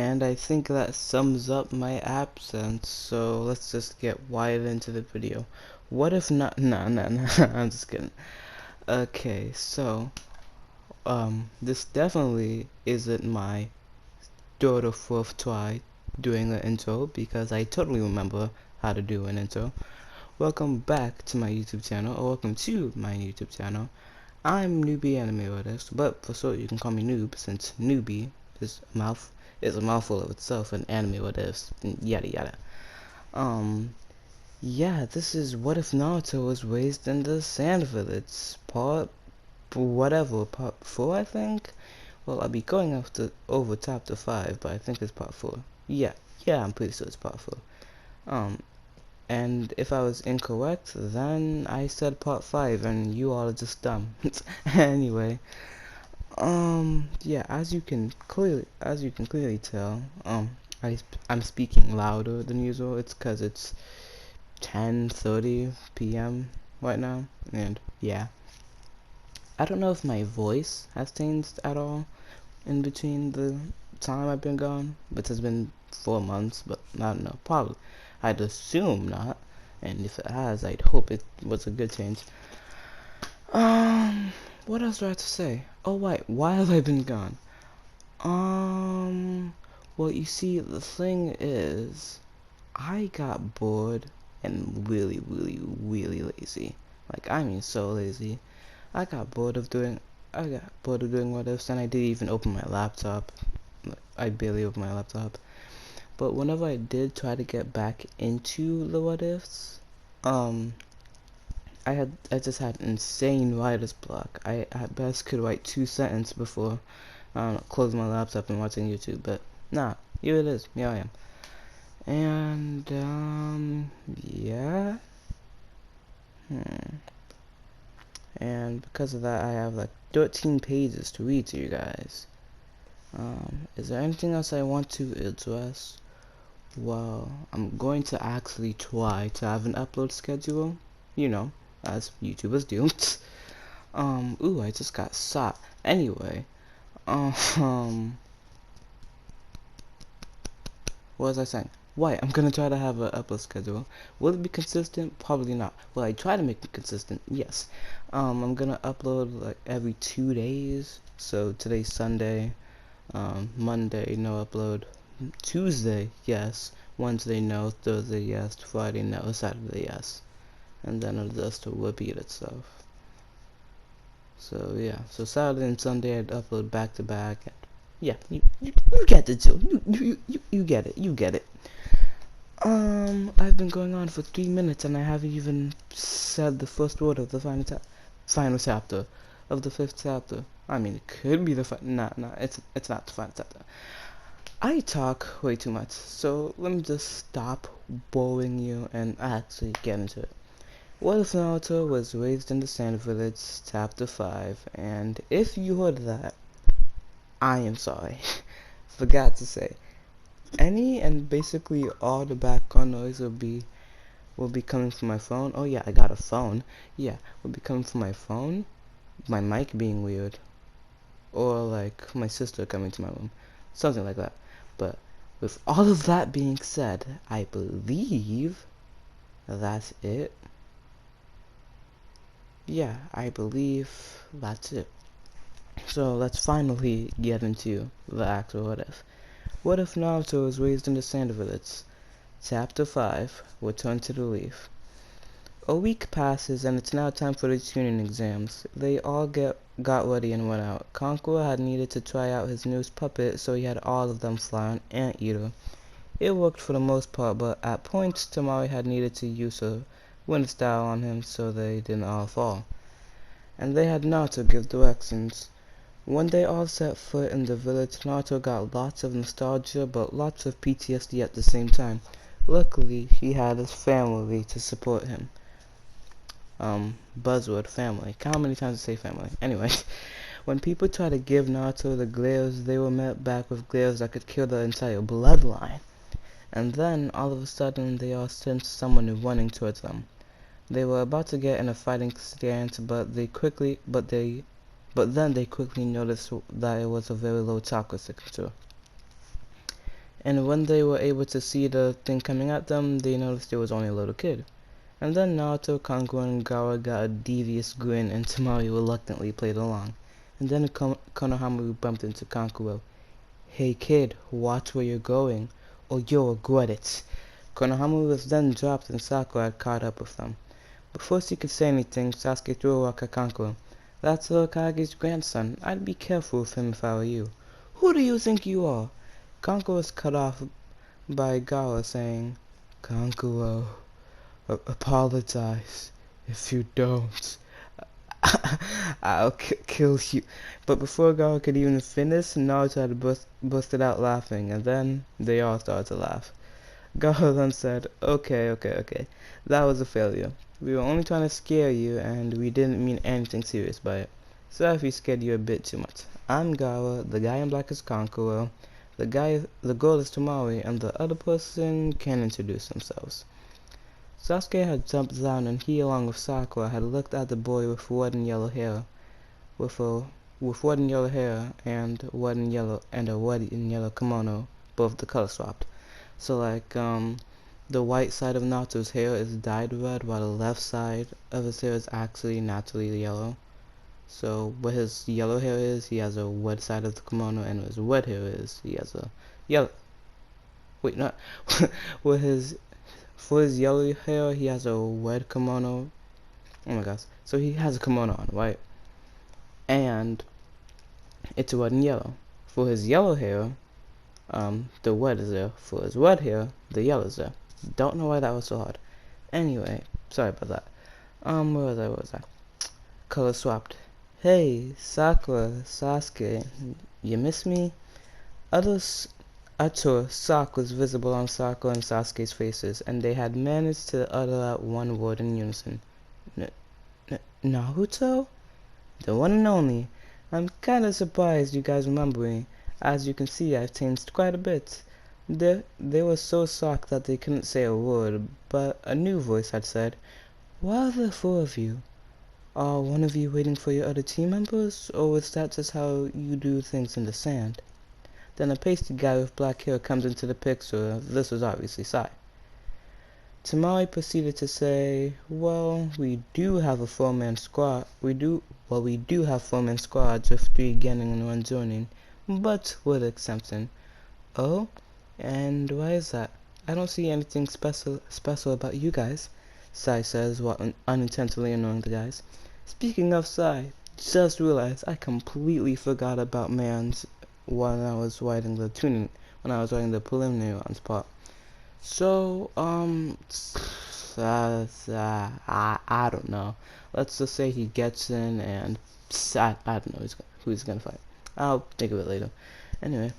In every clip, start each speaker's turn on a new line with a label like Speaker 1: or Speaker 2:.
Speaker 1: And I think that sums up my absence, so let's just get wide into the video. What if not? Nah, I'm just kidding. Okay, so, this definitely isn't my third or fourth try doing the intro, because I totally remember how to do an intro. Welcome back to my YouTube channel, or welcome to my YouTube channel. I'm Newbie Anime Artist, but for short you can call me Noob, since Newbie is a mouthful of itself, and anime artist, yada yada. Yeah, this is What If Naruto Was Raised in the Sand Village, part 4, I think? Well, I'll be going over chapter 5, but I think it's part 4. Yeah, I'm pretty sure it's part 4. And if I was incorrect, then I said part 5, and you all are just dumb. Anyway, yeah, as you can clearly tell, I'm speaking louder than usual. It's 'cause it's 10:30 p.m. right now, and yeah, I don't know if my voice has changed at all in between the time I've been gone, which has been 4 months, but I don't know, probably. I'd assume not, and if it has, I'd hope it was a good change. What else do I have to say? Oh, wait, why have I been gone? Well, you see, the thing is, I got bored and really lazy. Like, I mean so lazy. I got bored of doing what ifs, and I didn't even open my laptop. I barely opened my laptop. But whenever I did try to get back into the what ifs, I just had insane writer's block. I at best could write 2 sentences before closing my laptop and watching YouTube, but nah, here it is. Here I am. And yeah. And because of that, I have like 13 pages to read to you guys. Is there anything else I want to address? Well, I'm going to actually try to have an upload schedule, you know, as YouTubers do. Ooh, I just got shot. Anyway, what was I saying? Why? I'm gonna try to have an upload schedule. Will it be consistent? Probably not. Will I try to make it consistent? Yes. I'm gonna upload like every 2 days. So today's Sunday. Monday, no upload. Tuesday, yes. Wednesday, no. Thursday, yes. Friday, no. Saturday, yes. And then it'll just repeat itself. So yeah. So Saturday and Sunday I'd upload back to back. Yeah, you get the deal. You get it. You get it. I've been going on for 3 minutes and I haven't even said the first word of the final chapter of the 5th chapter. I mean, it could be the it's not the final chapter. I talk way too much, so let me just stop boring you and actually get into it. What if Naruto was raised in the Sand Village, chapter 5, and if you heard that, I am sorry. Forgot to say. Any and basically all the background noise will be coming from my phone. Oh yeah, I got a phone. Yeah, will be coming from my phone, my mic being weird, or like my sister coming to my room, something like that. But with all of that being said, I believe that's it. Yeah, I believe that's it. So let's finally get into the actual what if. What if Naruto was raised in the Sand Village? Chapter 5, Return to the Leaf. A week passes and it's now time for the tuning exams. They all got ready and went out. Conqueror had needed to try out his newest puppet, so he had all of them fly on Anteater. It worked for the most part, but at points Tamari had needed to use her wind style on him so they didn't all fall. And they had Naruto give directions. When they all set foot in the village, Naruto got lots of nostalgia, but lots of PTSD at the same time. Luckily, he had his family to support him. Buzzword, family. How many times I say family? Anyway, when people tried to give Naruto the glares, they were met back with glares that could kill the entire bloodline. And then, all of a sudden, they all sensed someone running towards them. They were about to get in a fighting stance, but then they quickly noticed that it was a very low chakra signature. And when they were able to see the thing coming at them, they noticed it was only a little kid. And then Naruto, Kanko, and Gaara got a devious grin, and Tamari reluctantly played along. And then Konohamaru bumped into Kanko. "Hey kid, watch where you're going, or you'll regret it." Konohamaru was then dropped and Sakura had caught up with them. Before she could say anything, Sasuke threw a rock at Kanko. "That's Hokage's grandson. I'd be careful with him if I were you." "Who do you think you are?" Kanko was cut off by Gaara saying, "Kanko, apologize. If you don't, I'll kill you." But before Gaara could even finish, Naruto had busted out laughing, and then they all started to laugh. Gaara then said, okay, that was a failure. We were only trying to scare you, and we didn't mean anything serious by it. Sorry if we scared you a bit too much. I'm Gaara, the guy in black is Kankuro, the girl is Tamari, and the other person can introduce themselves. Sasuke had jumped down, and he, along with Sakura, had looked at the boy with red and yellow hair, with red and yellow hair and a red and yellow kimono, both the color swapped. So like the white side of Naruto's hair is dyed red, while the left side of his hair is actually naturally yellow. So where his yellow hair is, he has a red side of the kimono, and where his red hair is, he has a yellow. Wait, not where his for his yellow hair, he has a red kimono. Oh my gosh! So he has a kimono on, right? And it's red and yellow. For his yellow hair, the red is there. For his red hair, the yellow is there. Don't know why that was so hard. Anyway, sorry about that. Where was I? Color swapped. "Hey, Sakura, Sasuke, you miss me?" Utter shock was visible on Sakura and Sasuke's faces, and they had managed to utter out one word in unison. Naruto? The one and only. I'm kinda surprised you guys remember me. As you can see, I've changed quite a bit. They were so shocked that they couldn't say a word, but a new voice had said, "Why are there four of you? Are one of you waiting for your other team members, or is that just how you do things in the sand?" Then a pasty guy with black hair comes into the picture. This was obviously Sai. Tamari proceeded to say, "Well, we do have a four-man squad. We do have four-man squads with 3 getting and 1 joining, but with exception." "Oh? And why is that? I don't see anything special about you guys," Sai says while unintentionally annoying the guys. Speaking of Sai, just realized I completely forgot about Mans when I was writing the preliminary rounds part. So, I don't know. Let's just say he gets in, and I don't know who he's gonna fight. I'll think of it later. Anyway,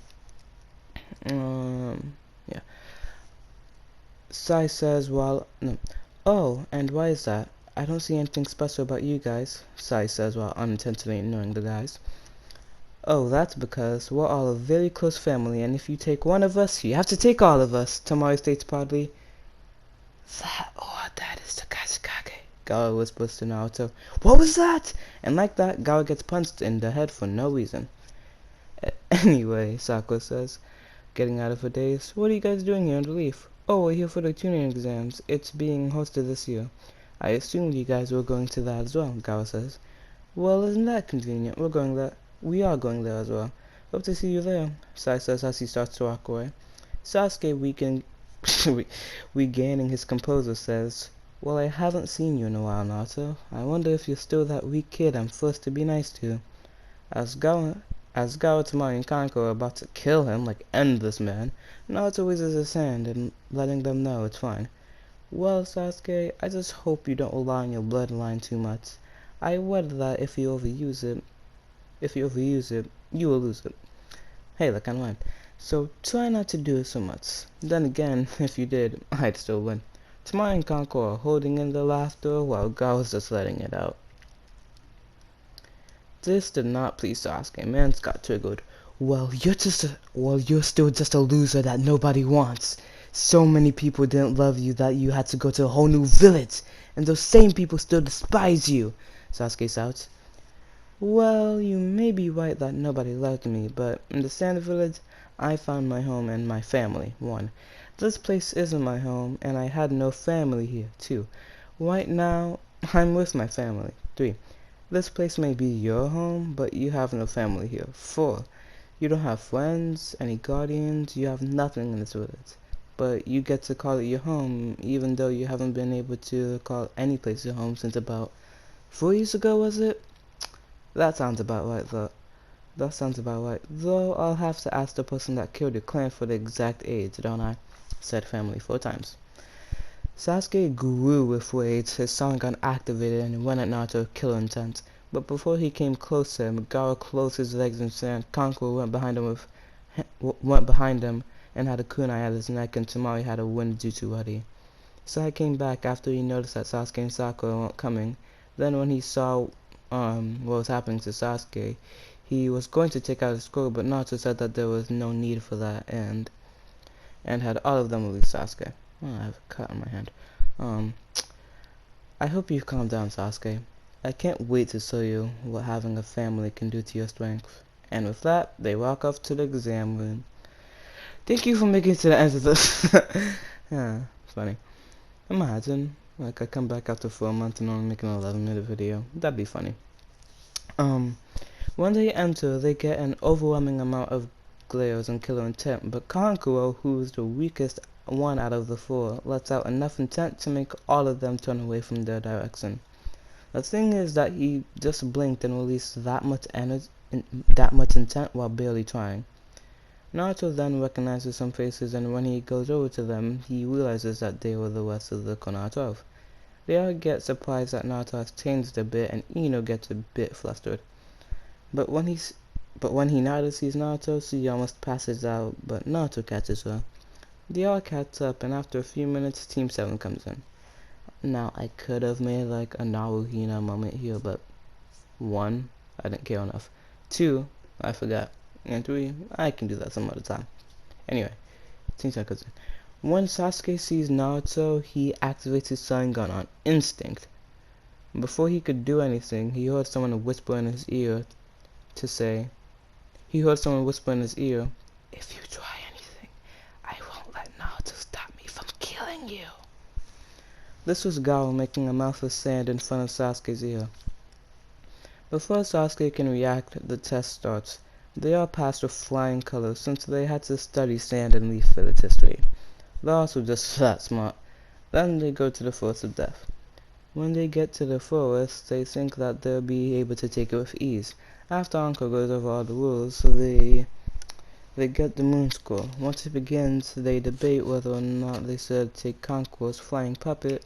Speaker 1: yeah. Sai says, "Oh, and why is that? I don't see anything special about you guys," Sai says while unintentionally ignoring the guys. "Oh, that's because we're all a very close family, and if you take one of us, you have to take all of us," Tamari states proudly. That is the Kazekage," Gaara whispers to Naruto. "What was that?" And like that, Gaara gets punched in the head for no reason. Anyway, Sakura says, getting out of her daze, "What are you guys doing here on the Leaf?" "Oh, we're here for the tuning exams. It's being hosted this year." "I assumed you guys were going to that as well," Gaara says. "Well, isn't that convenient? We are going there as well. Hope to see you there," Sai says as he starts to walk away. Sasuke, regaining his composure, says, "Well, I haven't seen you in a while, Naruto. I wonder if you're still that weak kid I'm forced to be nice to." As Gaara, Tamari, and Kanko are about to kill him, like end this man, Naruto raises his hand and letting them know it's fine. "Well, Sasuke, I just hope you don't rely on your bloodline too much. I read that if you overuse it, you will lose it. Hey, that kinda rhymed. So try not to do it so much. Then again, if you did, I'd still win." Tamari and Kanko are holding in their laughter while Gao's just letting it out. This did not please Sasuke. Man's got triggered. Well, you're still just a loser that nobody wants. So many people didn't love you that you had to go to a whole new village, and those same people still despise you," Sasuke shouts. "Well, you may be right that nobody loved me, but in the Sand Village, I found my home and my family. 1. This place isn't my home, and I had no family here. 2. Right now, I'm with my family. 3. This place may be your home, but you have no family here. 4. You don't have friends, any guardians, you have nothing in this village. But you get to call it your home, even though you haven't been able to call any place your home since about 4 years ago, was it? That sounds about right, though. That sounds about right. Though I'll have to ask the person that killed your clan for the exact age, don't I? Said family 4 times. Sasuke grew with rage. His son got activated and went at Naruto killer intent. But before he came close to him, Gaara closed his legs in sand. Kankuro went behind him and had a kunai at his neck, and Tamari had a wind jutsu ready. Sai came back after he noticed that Sasuke and Sakura weren't coming. Then when he saw what was happening to Sasuke, he was going to take out his scroll, but Naruto said that there was no need for that, and had all of them release Sasuke. Oh, I have a cut on my hand. I hope you've calmed down, Sasuke. I can't wait to show you what having a family can do to your strength. And with that, they walk off to the exam room. Thank you for making it to the end of this. Yeah, it's funny. Imagine, like, I come back after 4 months and only make an 11-minute video. That'd be funny. When they enter, they get an overwhelming amount of glares and killer intent, but Kankuro, who is the weakest one out of the 4, lets out enough intent to make all of them turn away from their direction. The thing is that he just blinked and released that much intent while barely trying. Naruto then recognizes some faces, and when he goes over to them, he realizes that they were the rest of the Konoha 12. They all get surprised that Naruto has changed a bit, and Ino gets a bit flustered. But when he neither sees Naruto, she almost passes out, but Naruto catches her. They all catch up, and after a few minutes, Team 7 comes in. Now, I could have made like a Naruhina moment here, but 1, I didn't care enough. 2, I forgot. And 3, I can do that some other time. Anyway, Team 7 comes in. When Sasuke sees Naruto, he activates his Sharingan on instinct. Before he could do anything, he heard someone whisper in his ear, "If you try anything, I won't let Naruto stop me from killing you." This was Gaara making a mouth of sand in front of Sasuke's ear. Before Sasuke can react, the test starts. They all passed with flying colors since they had to study sand and leaf village history. They're also just that smart. Then they go to the Forest of Death. When they get to the forest, they think that they'll be able to take it with ease. After Anko goes over all the rules, they get the moon scroll. Once it begins, they debate whether or not they should take Kankuro's flying puppet,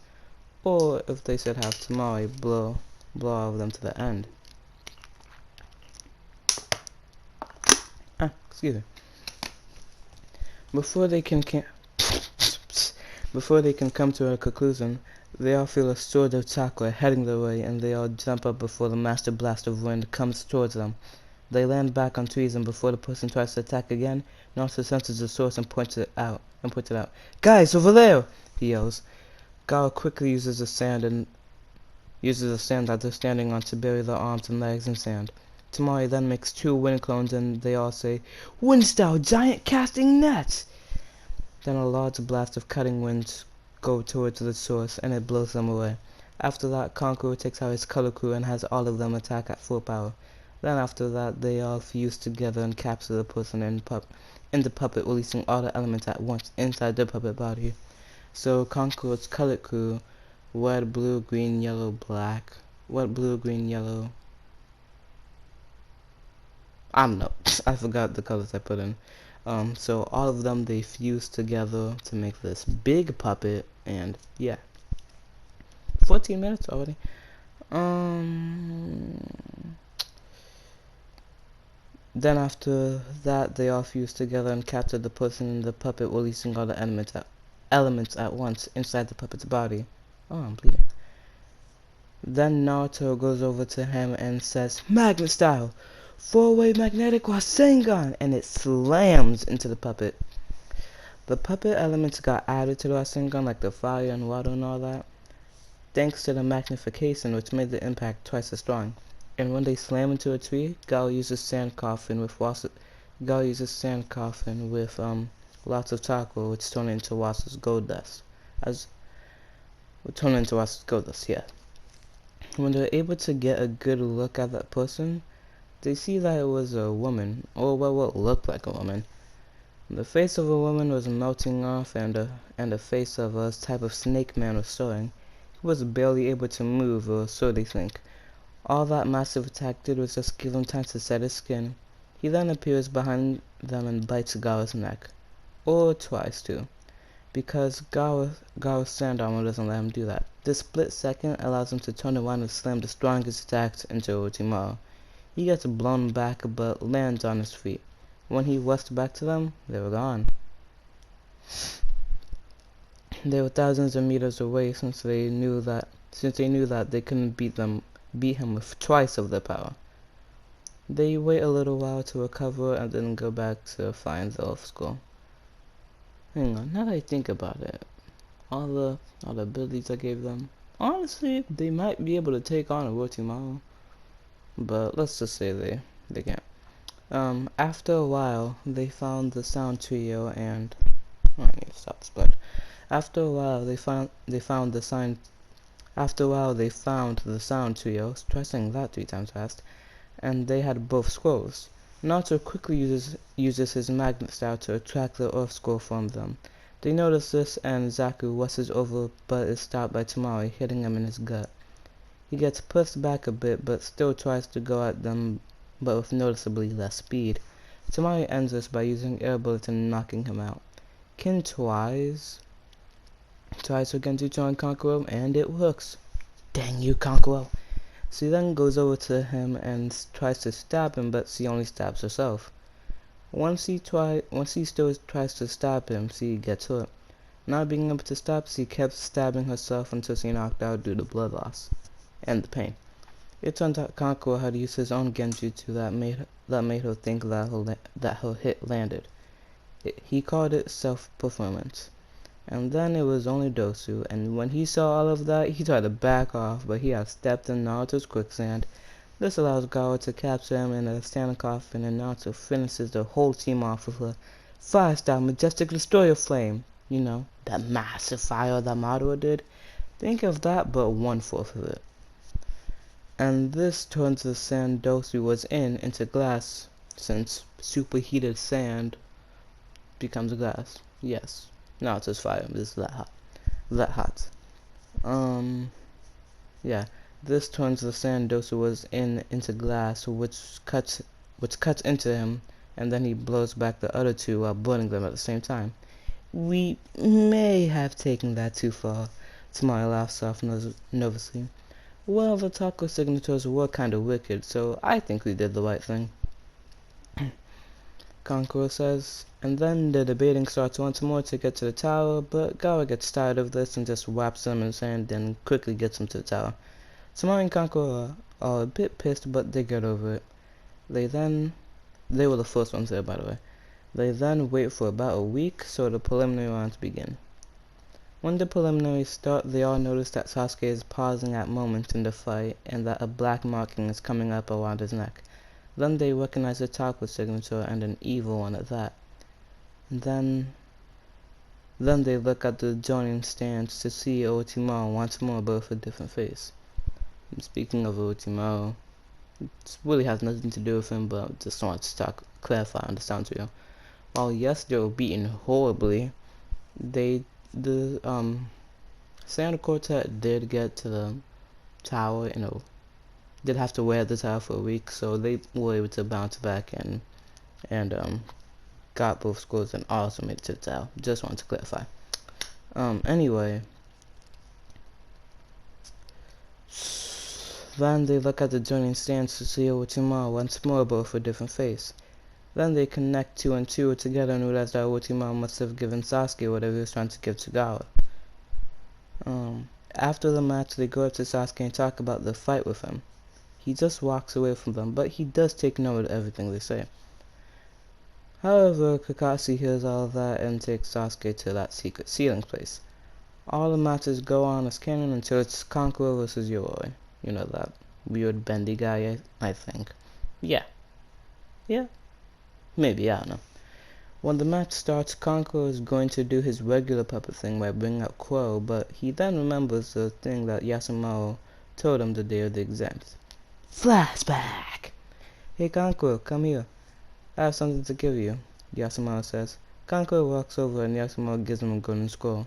Speaker 1: or if they should have Tamari blow all of them to the end. Excuse me. Before they can come to a conclusion, they all feel a sword of chakra heading their way, and they all jump up before the master blast of wind comes towards them. They land back on trees, and before the person tries to attack again, Naruto senses the source and points it out. "Guys, over there!" he yells. Gaara quickly uses the sand that they're standing on to bury their arms and legs in sand. Tamari then makes 2 wind clones, and they all say, "Wind style giant casting nets!" Then a large blast of cutting winds go towards the source, and it blows them away. After that, Kankuro takes out his color crew and has all of them attack at full power. Then after that, they all fuse together and capture the person in the puppet, releasing all the elements at once inside the puppet body. So Kankuro's color crew, red, blue, green, yellow, black, red, blue, green, yellow, I don't know, I forgot the colors I put in. So all of them, they fuse together to make this big puppet, and yeah. 14 minutes already. Then after that, they all fuse together and capture the person in the puppet, releasing all the elements at once inside the puppet's body. Oh, I'm bleeding. Then Naruto goes over to him and says, "Magnet style! 4-way magnetic Rasengan!" and it slams into the puppet. The puppet elements got added to the Rasengan, like the fire and water and all that, thanks to the magnification, which made the impact twice as strong. And when they slam into a tree, Gaara uses sand coffin with Gal uses sand coffin with lots of charcoal, which turn into Wasa's gold dust. As would turn into Wasa's gold dust, yeah. When they're able to get a good look at that person, they see that it was a woman, or what looked like a woman. The face of a woman was melting off, and the face of a type of snake man was showing. He was barely able to move, or so they think. All that massive attack did was just give him time to set his skin. He then appears behind them and bites Gawa's neck. Or tries to. Because Gawa's sand armor doesn't let him do that. This split second allows him to turn around and slam the strongest attacks into Orochimaru. He gets blown back but lands on his feet. When he rushed back to them, they were gone. They were thousands of meters away since they knew that they couldn't beat him with twice of their power. They wait a little while to recover and then go back to find the elf school. Hang on, now that I think about it, all the abilities I gave them, honestly, they might be able to take on Orochimaru. But let's just say they can't. After a while, they found the sound trio and I need to stop this, but after a while, they found the sign. After a while, they found the sound trio. Try saying that 3 times fast. And they had both scrolls. Naruto quickly uses his magnet style to attract the earth scroll from them. They notice this, and Zaku rushes over, but is stopped by Tamari, hitting him in his gut. He gets pushed back a bit, but still tries to go at them, but with noticeably less speed. Tamari ends this by using air bullets and knocking him out. Kin tries again to join Kankuro, and it works. Dang you, Kankuro! She then goes over to him and tries to stab him, but she only stabs herself. Once she still tries to stab him, she gets hurt. Not being able to stop, she kept stabbing herself until she knocked out due to blood loss and the pain. It turns out Kankuro had used his own genjutsu that made her think that her hit landed. He called it self-performance. And then it was only Dosu, and when he saw all of that, he tried to back off, but he had stepped in Naruto's quicksand. This allows Gawa to capture him in a stand coffin, and Naruto finishes the whole team off with a 5-star majestic destroyer flame. You know, that massive fire that Madara did. Think of that, but 1/4 of it. And this turns the sand Dosu was in into glass, since superheated sand becomes glass. Yes. Naruto's fire is that hot. Yeah. This turns the sand Dosu was in into glass, which cuts into him, and then he blows back the other two while burning them at the same time. We may have taken that too far. Tamari laughs off nervously. Well, the taco signatures were kind of wicked, so I think we did the right thing. Kankuro says, and then the debating starts once more to get to the tower, but Gawa gets tired of this and just whaps him in sand and quickly gets him to the tower. Tamari and Kankuro are a bit pissed, but they get over it. They were the first ones there, by the way. They then wait for about a week so the preliminary rounds begin. When the preliminaries start, they all notice that Sasuke is pausing at moments in the fight and that a black marking is coming up around his neck. Then they recognize the Taco signature and an evil one at that. Then they look at the joining stands to see Orochimaru once more, but with a different face. And speaking of Orochimaru, it really has nothing to do with him, but just wanted to clarify on the sound to you. While yes, they were beaten horribly, the Sand Quartet did get to the tower, did have to wear the tower for a week, so they were able to bounce back and got both scores and also made it to the tower. Just wanted to clarify. Anyway, then they look at the joining stands to see Orochimaru once more, but with a different face. Then they connect 2 and 2 together and realize that Orochimaru must have given Sasuke whatever he was trying to give to Gawa. After the match, they go up to Sasuke and talk about the fight with him. He just walks away from them, but he does take note of everything they say. However, Kakashi hears all of that and takes Sasuke to that secret ceiling place. All the matches go on as canon until it's Kankuro versus Yoroi. You know, that weird bendy guy, I think. Yeah. Maybe, I don't know. When the match starts, Conqueror is going to do his regular puppet thing by bringing out Quo, but he then remembers the thing that Yasumaru told him the day of the exams. Flashback! Hey Conqueror, come here. I have something to give you, Yasumaru says. Conqueror walks over and Yasumaru gives him a golden scroll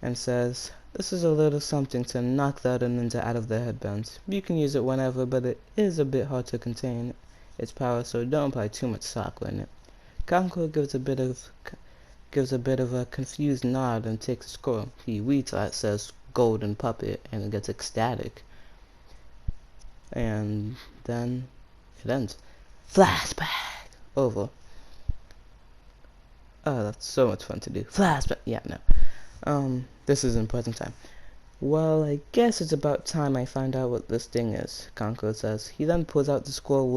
Speaker 1: and says, this is a little something to knock the other ninja out of their headbands. You can use it whenever, but it is a bit hard to contain its power, so don't apply too much soccer in it. Conqueror gives a bit of a confused nod and takes the scroll. He reads that it says golden puppet and gets ecstatic. And then it ends. Flashback! Over. Oh, that's so much fun to do. Flashback! Yeah, no. This is in present time. Well, I guess it's about time I find out what this thing is, Conqueror says. He then pulls out the scroll,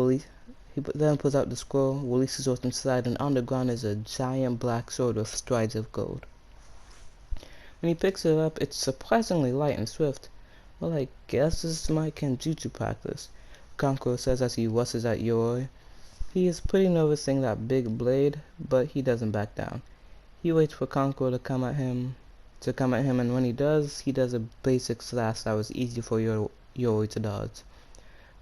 Speaker 1: releases what's inside, and on the ground is a giant black sword with strides of gold. When he picks it up, it's surprisingly light and swift. Well, I guess this is my Kenjutsu practice, Conqueror says as he rushes at Yoroi. He is pretty nervous seeing that big blade, but he doesn't back down. He waits for Conqueror to come at him, and when he does a basic slash that was easy for Yoroi to dodge.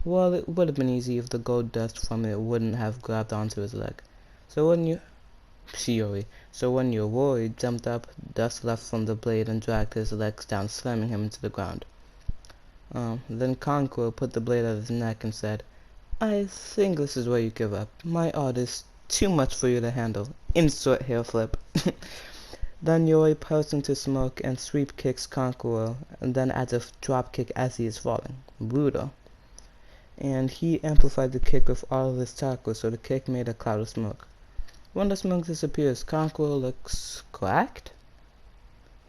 Speaker 1: Well, it would have been easy if the gold dust from it wouldn't have grabbed onto his leg. So when Yoroi jumped up, dust left from the blade and dragged his legs down, slamming him into the ground. Then Conqueror put the blade at his neck and said, I think this is where you give up. My art is too much for you to handle. Insert hair flip. Then Yoroi pelts into smoke and sweep kicks Conqueror, and then adds a drop kick as he is falling. Brutal. And he amplified the kick with all of his chakra, so the kick made a cloud of smoke. When the smoke disappears, Conqueror looks cracked?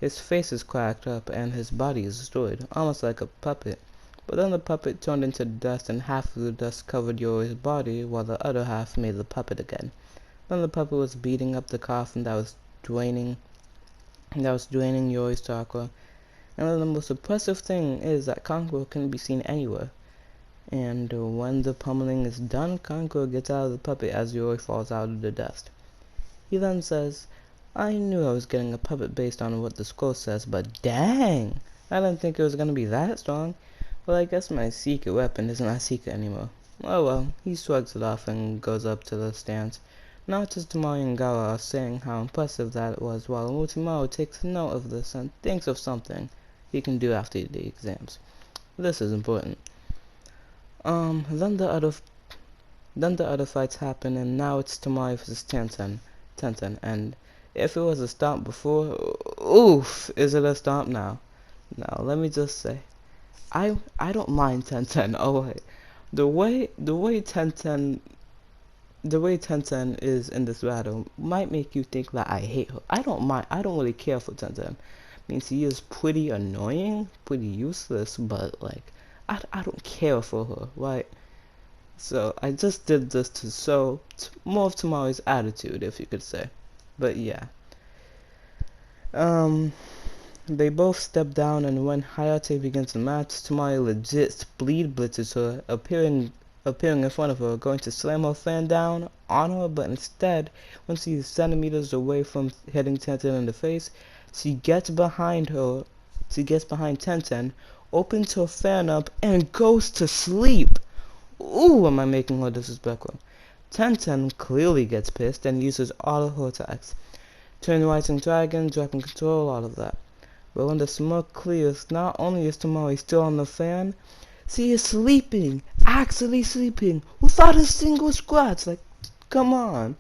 Speaker 1: His face is cracked up and his body is destroyed, almost like a puppet. But then the puppet turned into dust and half of the dust covered Yoroi's body while the other half made the puppet again. Then the puppet was beating up the coffin that was draining Yoroi's chakra. And then the most impressive thing is that Conqueror can be seen anywhere. And when the pummeling is done, Conqueror gets out of the puppet as Yoroi falls out of the dust. He then says, I knew I was getting a puppet based on what the scroll says, but dang! I didn't think it was gonna be that strong. Well, I guess my secret weapon isn't that secret anymore. Oh well, he shrugs it off and goes up to the stands. Now Tsutomaru and Gawa are saying how impressive that was, while Orochimaru takes note of this and thinks of something he can do after the exams. This is important. Then the other fights happen, and now it's Tomoe vs. Tenten, and if it was a stomp before, oof, is it a stomp now? Now, let me just say, I don't mind Tenten. Oh wait, the way Tenten is in this battle might make you think that I hate her. I don't mind. I don't really care for Tenten. Means he is pretty annoying, pretty useless, but like I don't care for her, right? So I just did this to show more of Tomoe's attitude, if you could say. But yeah. They both step down, and when Hayate begins the match, Tomoe legit speed blitzes her, appearing in front of her, going to slam her fan down on her, but instead, when she's centimeters away from hitting Tenten in the face, she gets behind Tenten, opens her fan up, and goes to sleep. Ooh, am I making her disrespectful? Tenten clearly gets pissed and uses all of her attacks. Turn Rising Dragon, dropping control, all of that. But when the smoke clears, not only is Tomoe still on the fan, she is sleeping, actually sleeping, without a single scratch. Like, come on.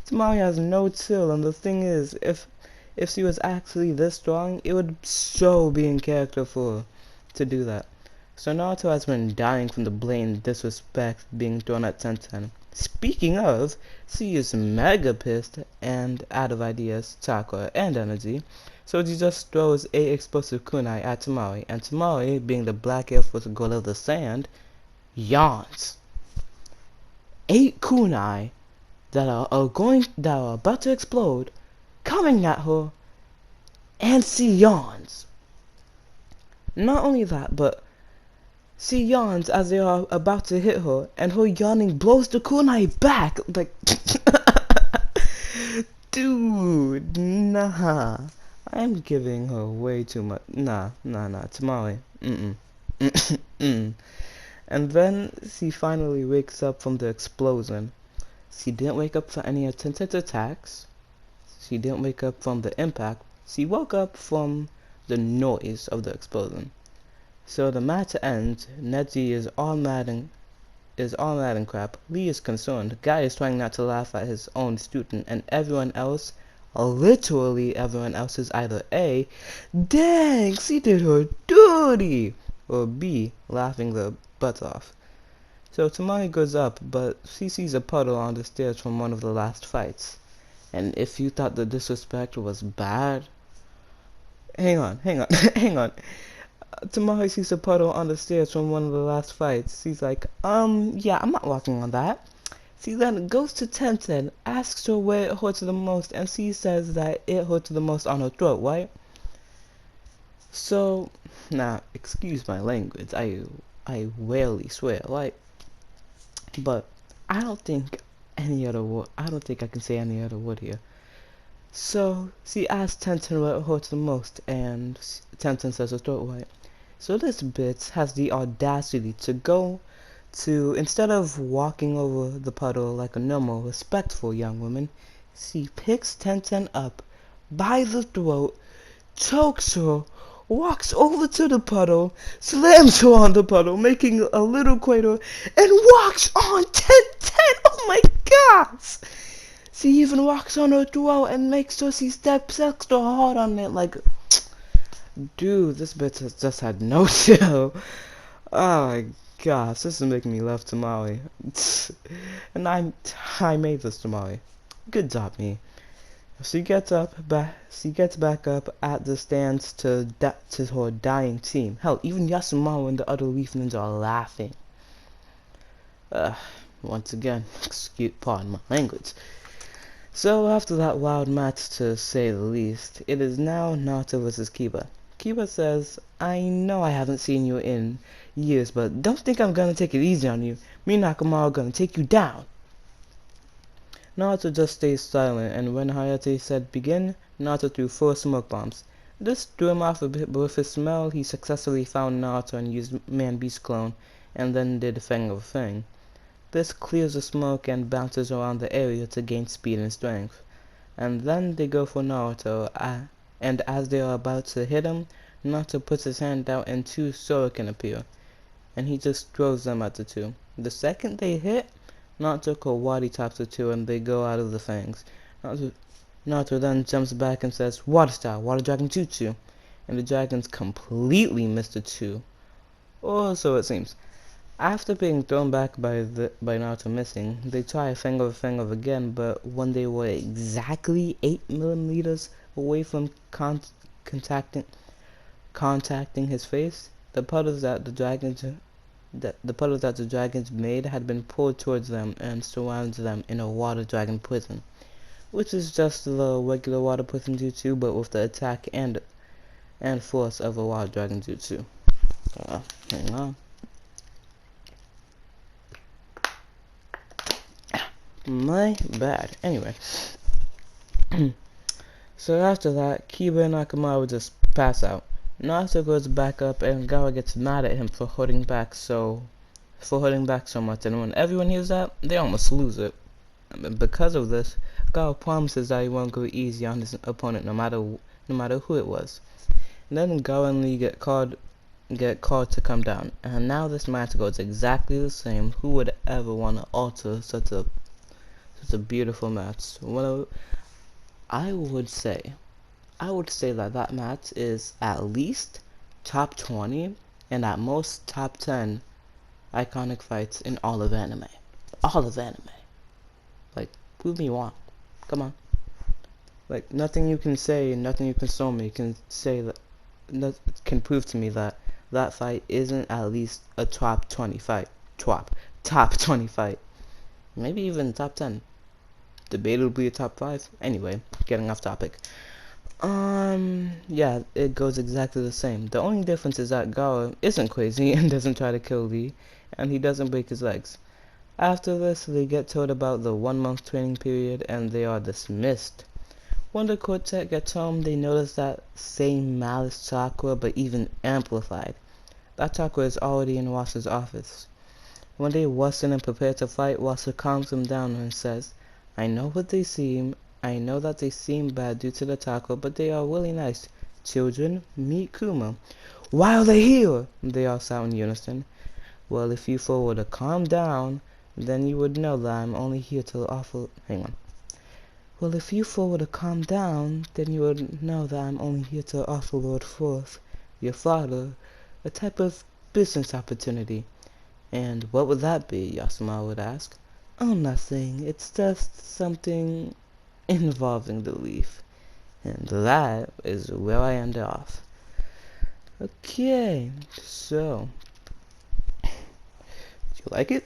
Speaker 1: Tomoe has no chill, and the thing is, if she was actually this strong, it would so be in character for her to do that. So Naruto has been dying from the blatant disrespect being thrown at Tenten. Speaking of, she is mega pissed and out of ideas, chakra, and energy. So he just throws 8 explosive kunai at Tomoe, and Tomoe, being the black Air Force girl of the sand, yawns. 8 kunai that are about to explode, coming at her, and she yawns. Not only that, but She yawns as they are about to hit her, and her yawning blows the kunai back. Like, dude, nah. I'm giving her way too much. Nah, Tamale. Mm. And then she finally wakes up from the explosion. She didn't wake up for any attempted attacks. She didn't wake up from the impact. She woke up from the noise of the explosion. So the match ends. Neji is all mad and crap. Lee is concerned. Guy is trying not to laugh at his own student, and everyone else, literally everyone else, is either A, dang, she did her duty, or B, laughing their butts off. So Tamari goes up, but she sees a puddle on the stairs from one of the last fights. And if you thought the disrespect was bad, hang on, hang on. Tamari sees a puddle on the stairs from one of the last fights. She's like, yeah, I'm not walking on that. She then goes to Tenten, asks her where it hurts the most, and she says that it hurts the most on her throat, right? So, now, excuse my language, I rarely swear, right? But I don't think I don't think I can say any other word here. So, she asks Tenten where it hurts the most, and Tenten says her throat, right? So this bitch has the audacity to go to, instead of walking over the puddle like a normal, respectful young woman, she picks Tenten up by the throat, chokes her, walks over to the puddle, slams her on the puddle, making a little crater, and walks on Tenten. Oh my gosh! She even walks on her throat and makes sure she steps extra hard on it, like, dude, this bitch has just had no chill. Oh my gosh, this is making me love tamale. And I made this tamale. Good job, me. She gets back up at the stands to her dying team. Hell, even Yasumaru and the other Leaf Ninja are laughing. Once again, pardon my language. So after that wild match, to say the least, it is now Naruto vs. Kiba. Kiba says, I know I haven't seen you in years, but don't think I'm gonna take it easy on you. Me and Nakamura are gonna take you down. Naruto just stays silent, and when Hayate said begin, Naruto threw 4 smoke bombs. This threw him off a bit, but with his smell, he successfully found Naruto and used Man Beast clone, and then did Fang of Fang. This clears the smoke and bounces around the area to gain speed and strength. And then they go for Naruto, and as they are about to hit him, Naruto puts his hand out and 2 shuriken appear, and he just throws them at the 2. The second they hit, Naruto karate chops the 2 and they go out of the fangs. Naruto then jumps back and says, Water Style, Water Dragon Jutsu, and the dragons completely miss the 2. Or so it seems. After being thrown back by Naruto missing, they try Fang of again, but when they were exactly 8 millimeters away from contacting his face, the puddles that the dragons made had been pulled towards them and surrounded them in a water dragon prison, which is just the regular water prison jutsu, but with the attack and force of a water dragon jutsu. Hang on. My bad. Anyway. So after that, Kiba and Akamaru just pass out. Naruto goes back up and Gaara gets mad at him for holding back so much, and when everyone hears that, they almost lose it. And because of this, Gaara promises that he won't go easy on his opponent no matter who it was. And then Gaara and Lee get called to come down, and now this match goes exactly the same. Who would ever want to alter such a beautiful match? Well, I would say that match is at least top 20 and at most top 10 iconic fights in all of anime. Like, prove me wrong. Come on. Like, nothing you can say, nothing you can show me can prove to me that that fight isn't at least a top 20 fight. Top 20 fight. Maybe even top 10. Debatably a top 5. Anyway, getting off topic. Yeah, it goes exactly the same. The only difference is that Gawa isn't crazy and doesn't try to kill Lee, and he doesn't break his legs. After this, they get told about the 1 month training period, and they are dismissed. When the quartet gets home, they notice that same malice chakra, but even amplified. That chakra is already in Wasser's office. One day, Watson and prepare to fight. Watson calms them down and says, I know what they seem. I know that they seem bad due to the taco, but they are really nice. Children, meet Kuma. Why are they here? They all shout in unison. Well, if you four were to calm down, then you would know that I'm only here to offer... Hang on. Well, if you four were to calm down, then you would know that I'm only here to offer Lord Forth, your father, a type of business opportunity. And what would that be? Yasuma would ask. Oh, nothing. It's just something involving the leaf. And that is where I end off. Okay, so did you like it?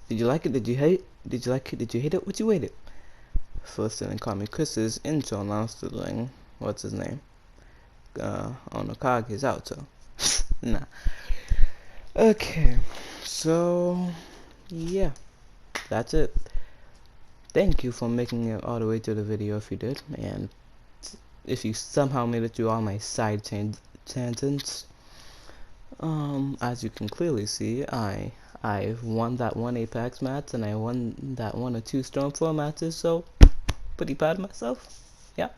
Speaker 1: Did you like it? Did you hate? Did you like it? Did you hate it? Would you hate it? First, didn't call me Chris's intro announced doing what's his name? Onokage's outro. Nah. Okay, so yeah, that's it. Thank you for making it all the way through the video if you did, and if you somehow made it through all my side tangents. As you can clearly see, I won that one Apex match, and I won that 1 or 2 Storm 4 matches, so pretty proud of myself. Yeah.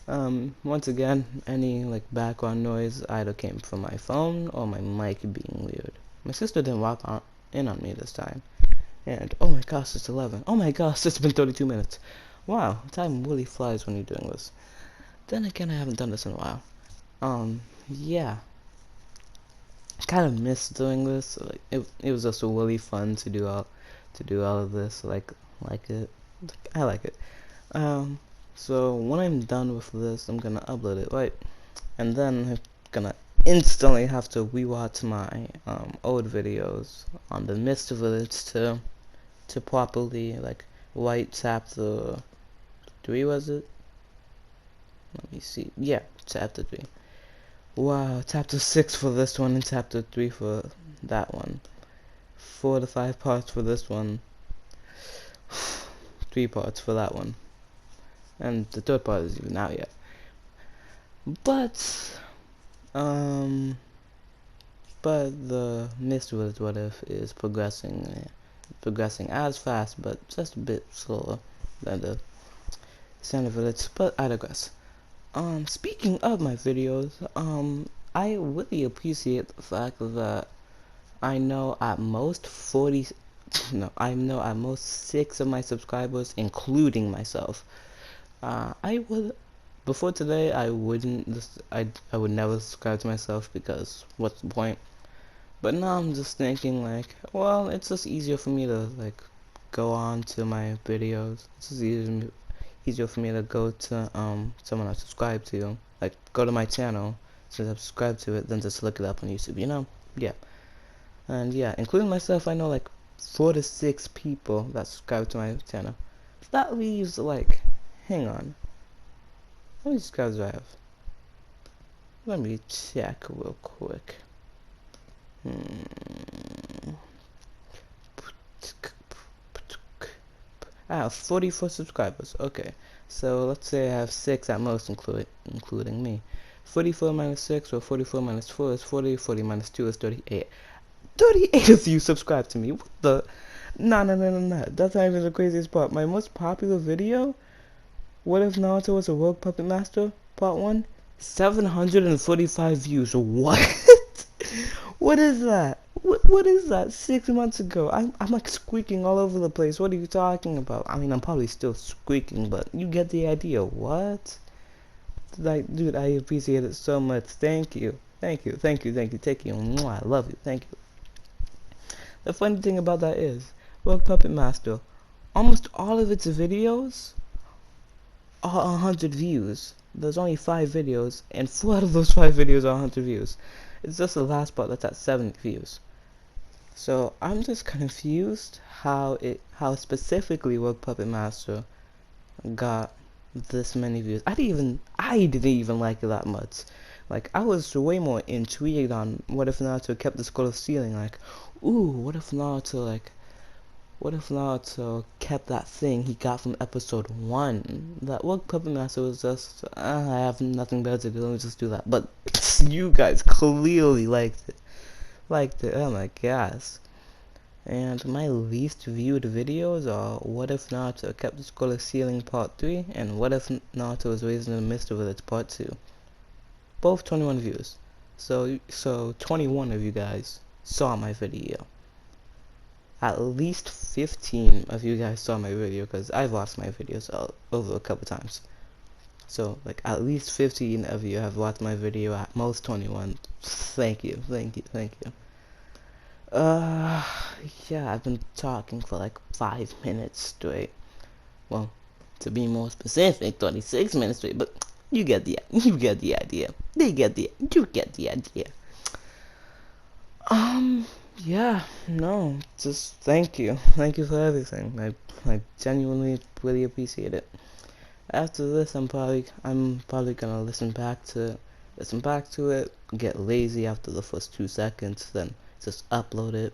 Speaker 1: Once again, any like background noise either came from my phone or my mic being weird. My sister didn't walk in on me this time. And oh my gosh, it's 11. Oh my gosh, it's been 32 minutes. Wow, time really flies when you're doing this. Then again, I haven't done this in a while. Yeah. Kind of miss doing this. Like it was just really fun to do all of this. Like it. I like it. So when I'm done with this, I'm gonna upload it, right? And then I'm gonna instantly have to rewatch my old videos on the Mist Village to properly like write chapter 3, was it? Let me see. Yeah, chapter 3. Wow, chapter 6 for this one and chapter 3 for that one. 4 to 5 parts for this one. 3 parts for that one. And the third part is even out yet. But the Mist Village What If is progressing as fast, but just a bit slower than the Center Village, but I digress. Speaking of my videos, I really appreciate the fact that I know at most 6 of my subscribers, including myself. Before today, I would never subscribe to myself because what's the point? But now I'm just thinking like, well, it's just easier for me to like go on to my videos. It's just easier for me to go to someone I subscribe to, like go to my channel since I subscribe to it, than just look it up on YouTube, you know? Yeah. And yeah, including myself, I know like 4 to 6 people that subscribe to my channel. That leaves like, hang on, how many subscribers do I have? Let me check real quick. I have 44 subscribers. Okay, so let's say I have 6 at most, including me. 44 minus 6 or 44 minus 4 is 40. 40 minus 2 is 38. 38 of you subscribe to me. What the? No. That's not even the craziest part. My most popular video, What If Naruto Was a Rogue Puppet Master? Part 1, 745 views. What? What is that? What is that? 6 months ago. I'm like squeaking all over the place. What are you talking about? I mean, I'm probably still squeaking, but you get the idea. What? Like, dude, I appreciate it so much. Thank you. Thank you. Mwah, I love you. Thank you. The funny thing about that is, Rogue Puppet Master, almost all of its videos are 100 views. There's only 5 videos, and 4 out of those 5 videos are 100 views. It's just the last part that's at 70 views. So I'm just confused how specifically Rogue Puppet Master got this many views. I I didn't even like it that much. Like, I was way more intrigued on what if Naruto kept the skull ceiling. Like, ooh, what if Naruto kept that thing he got from episode 1? That what Puppet Master was just, I have nothing better to do, let me just do that. But you guys clearly liked it. Oh my gosh. And my least viewed videos are What If Naruto Kept the Skull Ceiling Part 3 and What If Naruto Was Raised in the Mist of Village Part 2. Both 21 views. So 21 of you guys saw my video. At least 15 of you guys saw my video, because I've watched my videos over a couple times. So like at least 15 of you have watched my video, at most 21. Thank you. Yeah, I've been talking for like 5 minutes straight. Well, to be more specific, 26 minutes straight, but you get the idea. You get the idea. Yeah, no, just thank you. Thank you for everything. I genuinely really appreciate it. After this, I'm probably gonna listen back to it, get lazy after the first 2 seconds, then just upload it,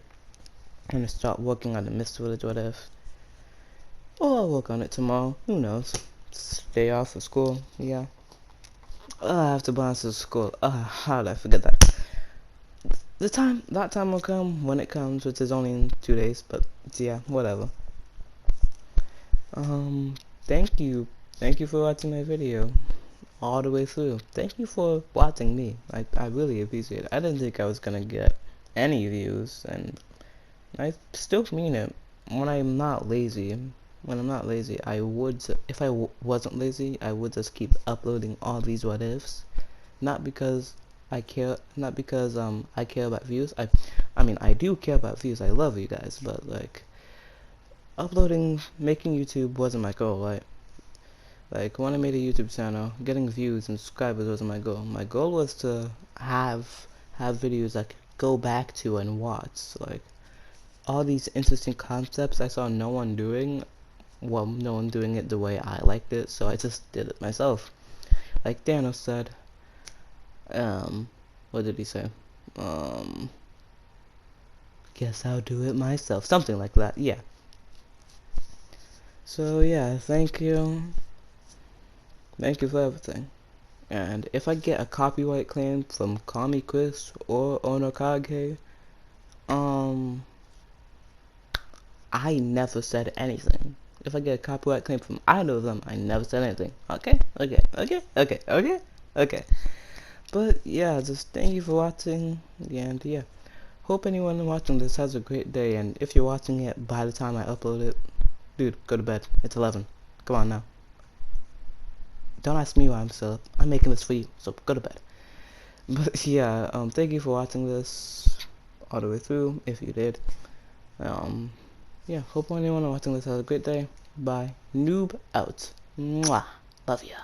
Speaker 1: and start working on the Mist Village, what if. Or I'll work on it tomorrow, who knows. Stay off of school, yeah. I have to bounce to school. How did I forget that? That time will come when it comes, which is only in 2 days, but yeah, whatever. Thank you for watching my video all the way through. Thank you for watching me. I really appreciate it. I didn't think I was gonna get any views, and I still mean it. When I'm not lazy, I would, if I wasn't lazy, I would just keep uploading all these what ifs. Not because I care about views. I mean, I do care about views. I love you guys, but like, making YouTube wasn't my goal, right? Like, when I made a YouTube channel, getting views and subscribers wasn't my goal. My goal was to have videos I could go back to and watch. Like, all these interesting concepts I saw no one doing. Well, no one doing it the way I liked it, so I just did it myself. Like Thanos said, what did he say? Guess I'll do it myself. Something like that, yeah. So yeah, thank you. Thank you for everything. And if I get a copyright claim from Kami Chris or Onokage, I never said anything. If I get a copyright claim from either of them, I never said anything. Okay. But yeah, just thank you for watching, and yeah, hope anyone watching this has a great day. And if you're watching it by the time I upload it, dude, go to bed. It's 11. Come on now. Don't ask me why I'm still up. I'm making this for you, so go to bed. But yeah, thank you for watching this all the way through, if you did. Yeah, hope anyone watching this has a great day. Bye. Noob out. Mwah. Love ya.